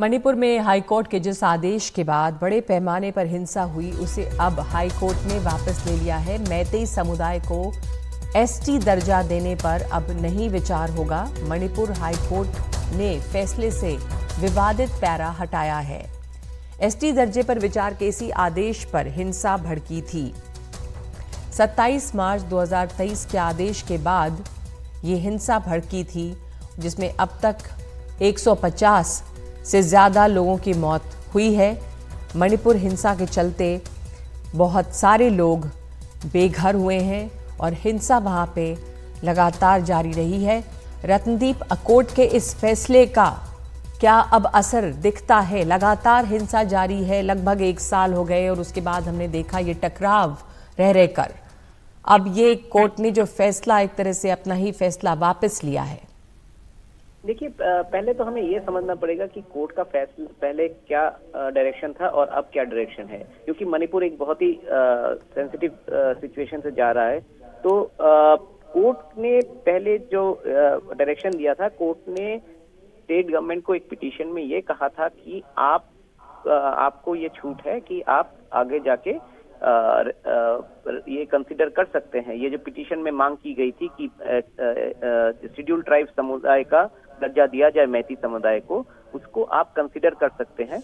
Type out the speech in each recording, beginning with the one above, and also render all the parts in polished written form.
मणिपुर में हाईकोर्ट के जिस आदेश के बाद बड़े पैमाने पर हिंसा हुई उसे अब हाईकोर्ट ने वापस ले लिया है। मैतेई समुदाय को एसटी दर्जा देने पर अब नहीं विचार होगा। मणिपुर हाईकोर्ट ने फैसले से विवादित पैरा हटाया है। एसटी दर्जे पर विचार के इसी आदेश पर हिंसा भड़की थी। 27 मार्च 2023 के आदेश के बाद ये हिंसा भड़की थी, जिसमें अब तक 150 से ज़्यादा लोगों की मौत हुई है। मणिपुर हिंसा के चलते बहुत सारे लोग बेघर हुए हैं और हिंसा वहाँ पे लगातार जारी रही है। रत्नदीप, कोर्ट के इस फैसले का क्या अब असर दिखता है? लगातार हिंसा जारी है, लगभग 1 साल हो गए और उसके बाद हमने देखा ये टकराव रह रहकर अब ये कोर्ट ने जो फैसला, एक तरह से अपना ही फैसला वापस लिया है। देखिए, पहले तो हमें ये समझना पड़ेगा कि कोर्ट का फैसला पहले क्या डायरेक्शन था और अब क्या डायरेक्शन है, क्योंकि मणिपुर एक बहुत ही सेंसिटिव सिचुएशन से जा रहा है। तो कोर्ट ने पहले जो डायरेक्शन दिया था, कोर्ट ने स्टेट गवर्नमेंट को एक पिटीशन में ये कहा था कि आपको ये छूट है कि आप आगे जाके ये कंसिडर कर सकते हैं। ये जो पिटीशन में मांग की गई थी कि शेड्यूल्ड ट्राइब समुदाय का दर्जा दिया जाए मैती समुदाय को, उसको आप कंसिडर कर सकते हैं।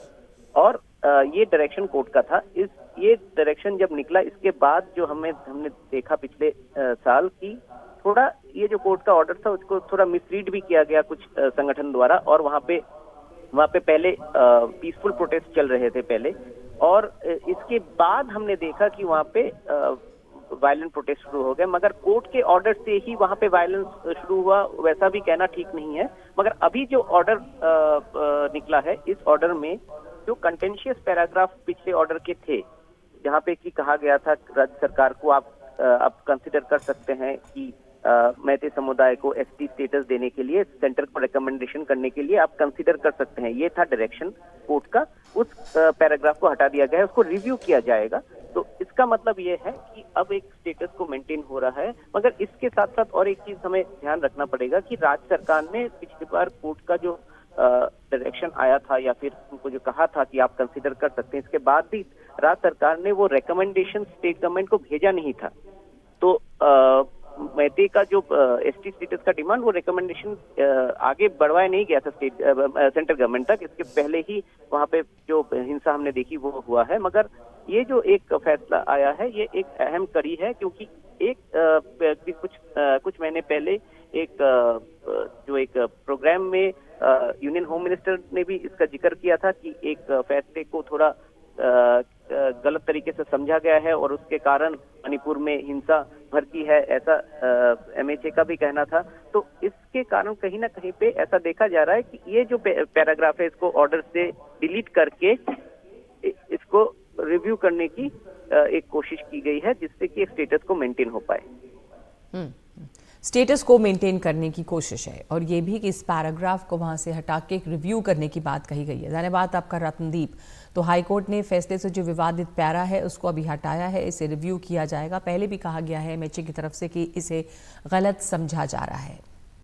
और ये डायरेक्शन कोर्ट का था। ये डायरेक्शन जब निकला, इसके बाद जो हमने देखा पिछले साल की थोड़ा ये जो कोर्ट का ऑर्डर था उसको थोड़ा मिसरीड भी किया गया कुछ संगठन द्वारा, और वहाँ पे पहले पीसफुल प्रोटेस्ट चल रहे थे पहले, और इसके बाद हमने देखा कि वहाँ पे वायलेंट प्रोटेस्ट शुरू हो गए। मगर कोर्ट के ऑर्डर से ही वहाँ पे वायलेंस शुरू हुआ, वैसा भी कहना ठीक नहीं है। मगर अभी जो ऑर्डर निकला है, इस ऑर्डर में जो कंटेंशियस पैराग्राफ पिछले ऑर्डर के थे, जहाँ पे कि कहा गया था राज्य सरकार को आप कंसिडर कर सकते हैं कि मैते समुदाय को एसटी स्टेटस देने के लिए सेंटर को रिकमेंडेशन करने के लिए आप कंसीडर कर सकते हैं, ये था डायरेक्शन कोर्ट का। उस पैराग्राफ को हटा दिया गया है, उसको रिव्यू किया जाएगा। तो इसका मतलब ये है कि अब एक स्टेटस को मेंटेन हो रहा है। मगर इसके साथ साथ और एक चीज हमें ध्यान रखना पड़ेगा कि राज्य सरकार ने पिछली बार कोर्ट का जो डायरेक्शन आया था या फिर उनको जो कहा था कि आप कंसीडर कर सकते हैं, इसके बाद भी राज्य सरकार ने वो रिकमेंडेशन स्टेट गवर्नमेंट को भेजा नहीं था। तो मैते का जो एसटी स्टेटस का डिमांड, वो रिकमेंडेशन आगे बढ़वाया नहीं गया था सेंट्रल गवर्नमेंट तक। इसके पहले ही वहाँ पे जो हिंसा हमने देखी वो हुआ है। मगर ये जो एक फैसला आया है, ये एक अहम कड़ी है, क्योंकि कुछ महीने पहले एक प्रोग्राम में यूनियन होम मिनिस्टर ने भी इसका जिक्र किया था कि एक फैसले को थोड़ा गलत तरीके से समझा गया है और उसके कारण मणिपुर में हिंसा भड़की है, ऐसा एमएचए का भी कहना था। तो इसके कारण कहीं ना कहीं पे ऐसा देखा जा रहा है कि ये जो पैराग्राफ है, इसको ऑर्डर से डिलीट करके इसको रिव्यू करने की एक कोशिश की गई है, जिससे कि स्टेटस को मेंटेन हो पाए। स्टेटस को मेंटेन करने की कोशिश है, और ये भी कि इस पैराग्राफ को वहां से हटा के एक रिव्यू करने की बात कही गई है। धन्यवाद आपका रत्नदीप। तो हाईकोर्ट ने फैसले से जो विवादित पैरा है उसको अभी हटाया है, इसे रिव्यू किया जाएगा। पहले भी कहा गया है एमएचए की तरफ से कि इसे गलत समझा जा रहा है।